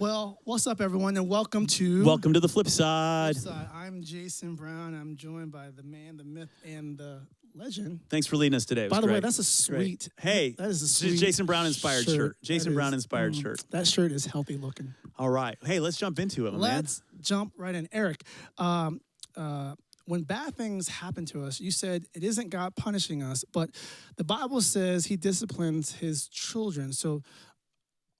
Well, what's up, everyone, and welcome to the Flipside. I'm Jason Brown. I'm joined by the man, the myth, and the legend. Thanks for leading us today. By the great. way, that's a sweet. Hey, that is a sweet Jason Brown inspired shirt. Jason Brown inspired shirt. That shirt is healthy looking. All right. Hey, let's jump into it, man. Let's jump right in, Eric. When bad things happen to us, you said it isn't God punishing us, but the Bible says He disciplines His children. So,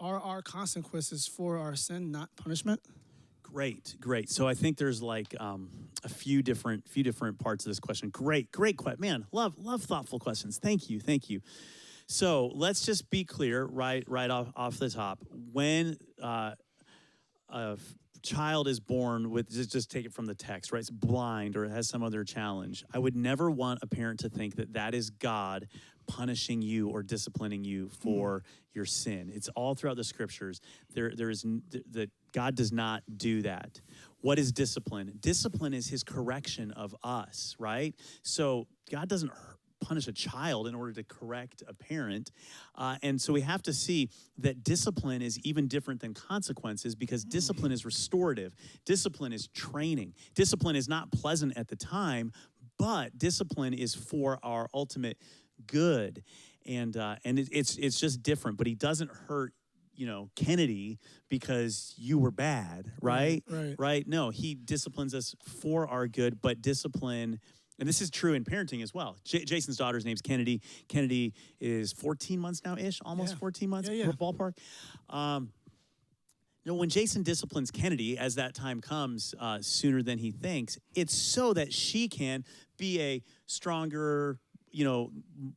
are our consequences for our sin not punishment? Great. So I think there's like a few different parts of this question. Great question, man. Love thoughtful questions. Thank you. So let's just be clear right off the top. When a child is born with, just take it from the text, right? It's blind or it has some other challenge. I would never want a parent to think that is God punishing you or disciplining you for your sin. It's all throughout the scriptures. God does not do that. What is discipline? Discipline is His correction of us, right? So God doesn't punish a child in order to correct a parent. And so we have to see that discipline is even different than consequences, because discipline is restorative. Discipline is training. Discipline is not pleasant at the time, but discipline is for our ultimate good. And it's just different. But He doesn't hurt, Kennedy because you were bad, right? Right. No, He disciplines us for our good, but discipline. And this is true in parenting as well. Jason's daughter's name's Kennedy. Kennedy is 14 months now-ish, almost 14 months, ballpark. When Jason disciplines Kennedy, as that time comes sooner than he thinks, it's so that she can be a stronger,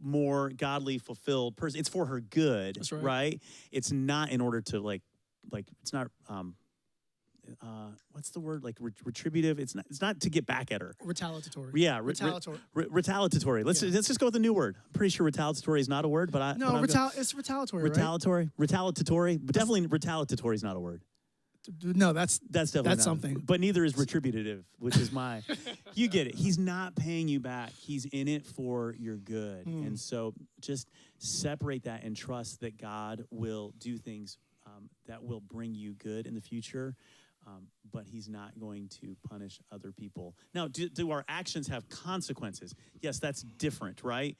more godly, fulfilled person. It's for her good. That's right. Right? It's not in order to like it's not. What's the word? Like retributive. It's not to get back at her. Retaliatory. Yeah, retaliatory. Retaliatory. Let's just go with a new word. I'm pretty sure retaliatory is not a word, but it's retaliatory. Retaliatory. Right? Retaliatory. But definitely retaliatory is not a word. No, that's definitely not. something. But neither is retributive, which is my. You get it. He's not paying you back. He's in it for your good, and so just separate that and trust that God will do things that will bring you good in the future. But He's not going to punish other people. Now, do our actions have consequences? Yes, that's different, right?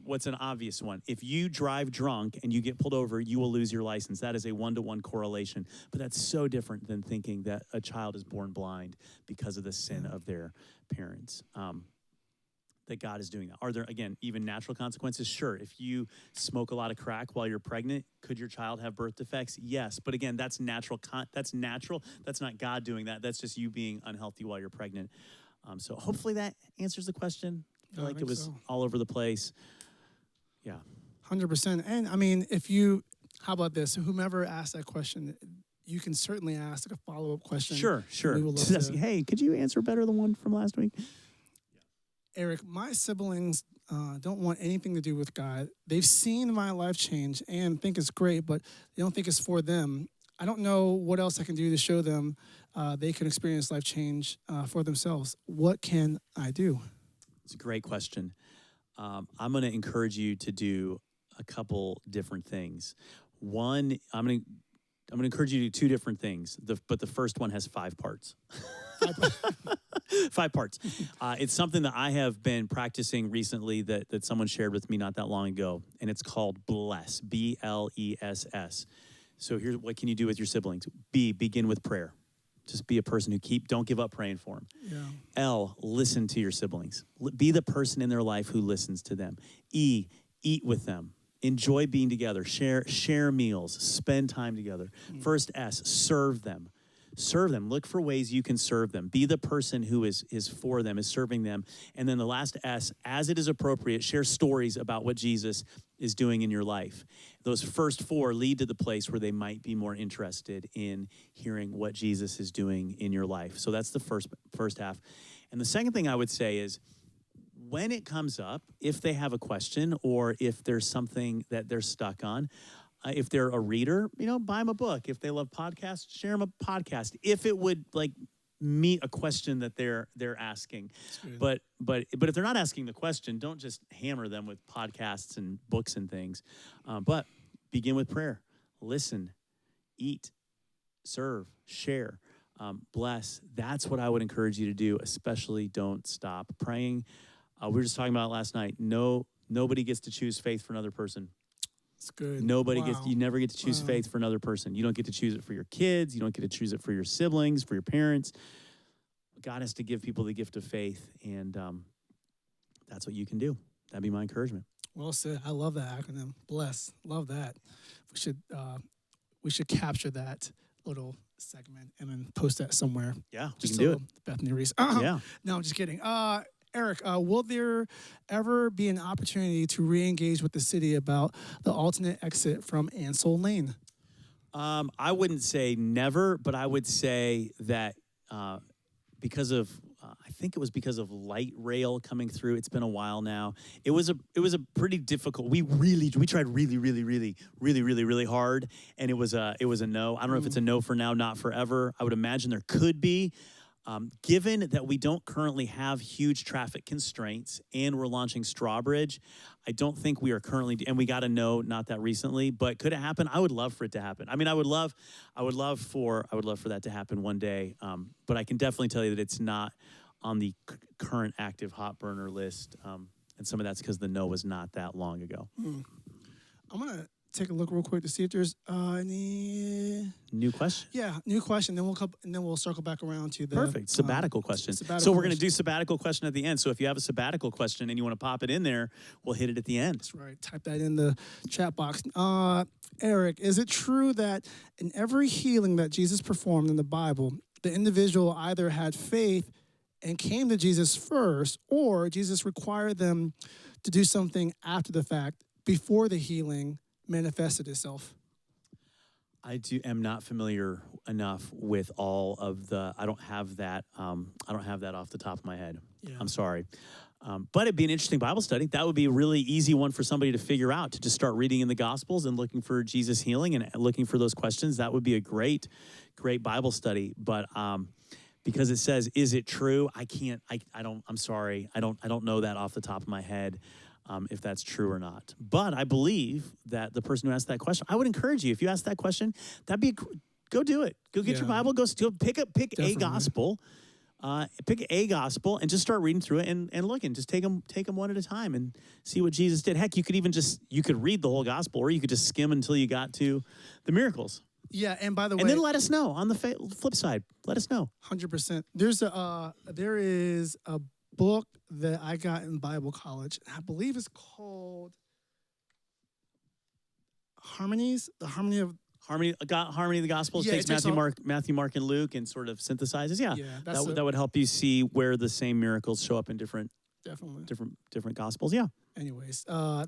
What's an obvious one? If you drive drunk and you get pulled over, you will lose your license. That is a 1-to-1 correlation. But that's so different than thinking that a child is born blind because of the sin of their parents. That God is doing that. Are there, again, even natural consequences? Sure. If you smoke a lot of crack while you're pregnant, could your child have birth defects? Yes. But again, that's natural. That's natural. That's not God doing that. That's just you being unhealthy while you're pregnant. So hopefully that answers the question. I feel like it was all over the place. Yeah. 100%. And I mean, how about this? Whomever asked that question, you can certainly ask a follow-up question. Sure. Hey, could you answer better than one from last week? Eric, my siblings don't want anything to do with God. They've seen my life change and think it's great, but they don't think it's for them. I don't know what else I can do to show them they can experience life change for themselves. What can I do? It's a great question. I'm going to encourage you to do a couple different things. One, I'm going to encourage you to do two different things, but the first one has 5 parts. 5 parts. It's something that I have been practicing recently that someone shared with me not that long ago, and it's called BLESS, BLESS. So here's what can you do with your siblings? Begin with prayer. Just be a person who don't give up praying for them. Yeah. L, listen to your siblings. Be the person in their life who listens to them. E, eat with them. Enjoy being together. Share meals. Spend time together. First S, serve them. Serve them. Look for ways you can serve them. Be the person who is for them, is serving them. And then the last S, as it is appropriate, share stories about what Jesus is doing in your life. Those first 4 lead to the place where they might be more interested in hearing what Jesus is doing in your life. So that's the first half. And the second thing I would say is, when it comes up, if they have a question or if there's something that they're stuck on, if they're a reader, buy them a book. If they love podcasts, share them a podcast. If it would meet a question that they're asking, but if they're not asking the question, don't just hammer them with podcasts and books and things. But begin with prayer. Listen, eat, serve, share, bless. That's what I would encourage you to do, especially don't stop praying. We were just talking about it last night. Nobody gets to choose faith for another person. It's good. Nobody Wow. gets, you never get to choose faith for another person. You don't get to choose it for your kids. You don't get to choose it for your siblings, for your parents. God has to give people the gift of faith, and that's what you can do. That'd be my encouragement. Well said. I love that acronym. Bless. Love that. We should capture that little segment and then post that somewhere. Yeah, we Just can do it. Bethany Reese. Yeah. No, I'm just kidding. Eric, will there ever be an opportunity to re-engage with the city about the alternate exit from Ansol Lane? I wouldn't say never, but I would say that because of I think it was because of light rail coming through. It's been a while now. It was a pretty difficult. We tried really hard, and it was a no. I don't know if it's a no for now, not forever. I would imagine there could be. Given that we don't currently have huge traffic constraints and we're launching Strawbridge, I don't think we are currently, and we got a no not that recently, but could it happen? I would love for it to happen. I mean, I would love for that to happen one day. But I can definitely tell you that it's not on the current active hot burner list. And some of that's because the no was not that long ago. I'm going to take a look real quick to see if there's any new question. Yeah, new question. Then we'll circle back around to the perfect sabbatical question. So we're going to do sabbatical question at the end. So if you have a sabbatical question and you want to pop it in there, we'll hit it at the end. That's right. Type that in the chat box. Eric, is it true that in every healing that Jesus performed in the Bible, the individual either had faith and came to Jesus first, or Jesus required them to do something after the fact before the healing manifested itself? I am not familiar enough with all of the. I don't have that off the top of my head. Yeah. I'm sorry, but it'd be an interesting Bible study. That would be a really easy one for somebody to figure out. To just start reading in the Gospels and looking for Jesus healing and looking for those questions. That would be a great Bible study. But because it says, "Is it true?" I can't. I don't. I'm sorry. I don't know that off the top of my head. If that's true or not. But I believe that the person who asked that question, I would encourage you, if you ask that question, go do it. Go get your Bible, go pick a gospel, and just start reading through it and looking. Just take them one at a time and see what Jesus did. Heck, you could read the whole gospel, or you could just skim until you got to the miracles. Yeah, and by the way, and then let us know on the flip side. Let us know. 100%. There is a book that I got in Bible college. I believe it's called Harmonies. The Harmony of the Gospels. Yeah, takes Matthew, Mark, and Luke, and sort of synthesizes. Yeah, that would help you see where the same miracles show up in different Gospels. Yeah. Anyways,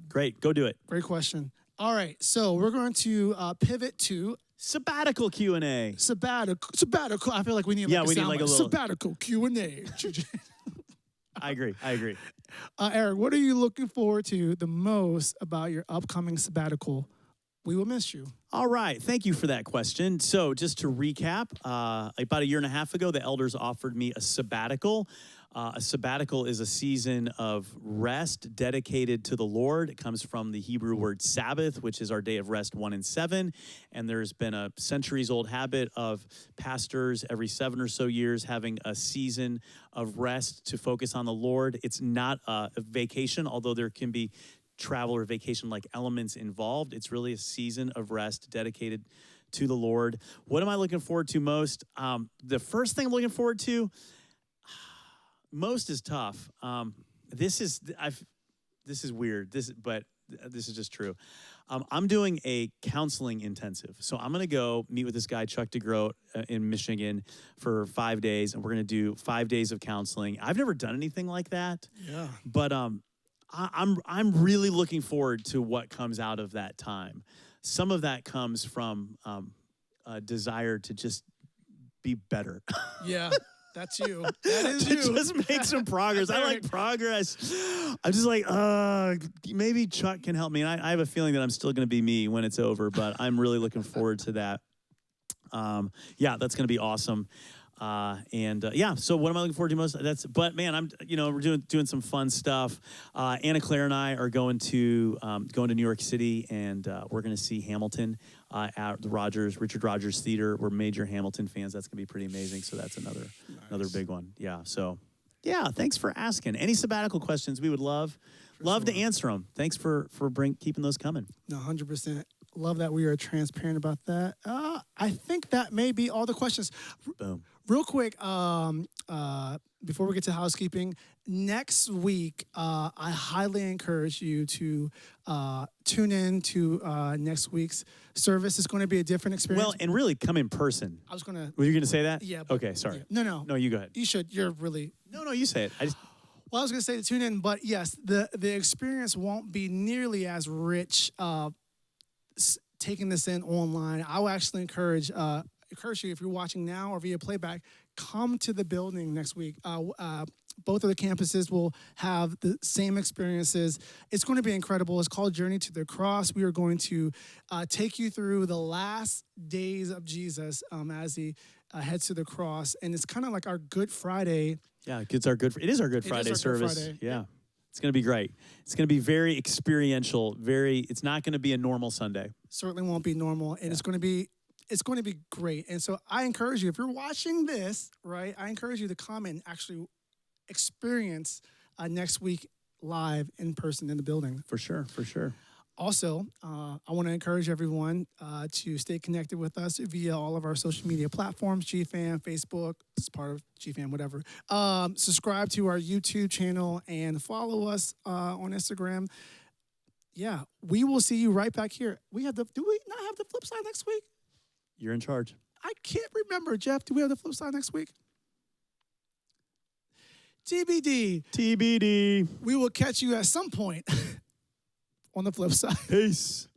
great. Go do it. Great question. All right, so we're going to pivot to sabbatical Q&A. Sabbatical. I feel like we need a little sabbatical Q&A. I agree. Eric, what are you looking forward to the most about your upcoming sabbatical? We will miss you. All right. Thank you for that question. So just to recap, about a year and a half ago, the elders offered me a sabbatical. A sabbatical is a season of rest dedicated to the Lord. It comes from the Hebrew word Sabbath, which is our day of rest 1 and 7. And there's been a centuries-old habit of pastors every 7 or so years having a season of rest to focus on the Lord. It's not a vacation, although there can be travel or vacation-like elements involved. It's really a season of rest dedicated to the Lord. What am I looking forward to most? The first thing I'm looking forward to, most is tough. This is weird. But this is just true. I'm doing a counseling intensive. So I'm going to go meet with this guy, Chuck DeGroat, in Michigan for 5 days. And we're going to do 5 days of counseling. I've never done anything like that. Yeah. But I'm really looking forward to what comes out of that time. Some of that comes from a desire to just be better. Yeah. That's you. That is to you. just make some progress. I like progress. I'm just like, maybe Chuck can help me. And I have a feeling that I'm still going to be me when it's over, but I'm really looking forward to that. That's going to be awesome. So what am I looking forward to most? But man, we're doing some fun stuff. Anna Claire and I are going to New York City, and we're going to see Hamilton at the Richard Rogers Theater. We're major Hamilton fans. That's going to be pretty amazing. So that's another big one. Yeah. So, yeah, thanks for asking. Any sabbatical questions we would love to answer them. Thanks for keeping those coming. No, 100%. Love that we are transparent about that. I think that may be all the questions. Boom. Real quick, before we get to housekeeping, next week, I highly encourage you to tune in to next week's service. It's going to be a different experience. Well, and really come in person. I was going to... Were you going to say that? Yeah. Okay, sorry. Yeah. No. No, you go ahead. You should. You're really... No, you say it. Well, I was going to say to tune in, but yes, the experience won't be nearly as rich taking this in online. I will actually encourage you, if you're watching now or via playback, come to the building next week. Both of the campuses will have the same experiences. It's going to be incredible. It's called Journey to the Cross. We are going to take you through the last days of Jesus as he heads to the cross. And it's kind of like our Good Friday. Yeah, it is our Good Friday service. Good Friday. Yeah. It's going to be great. It's going to be very experiential. It's not going to be a normal Sunday. Certainly won't be normal. And it's going to be great. And so I encourage you, if you're watching this, right, I encourage you to come and actually experience next week live in person in the building. For sure. Also, I want to encourage everyone to stay connected with us via all of our social media platforms, GFAM, Facebook, it's part of GFAM, whatever. Subscribe to our YouTube channel and follow us on Instagram. Yeah, we will see you right back here. Do we not have the Flipside next week? You're in charge. I can't remember, Jeff. Do we have the Flipside next week? TBD. TBD. We will catch you at some point on the flip side. Peace.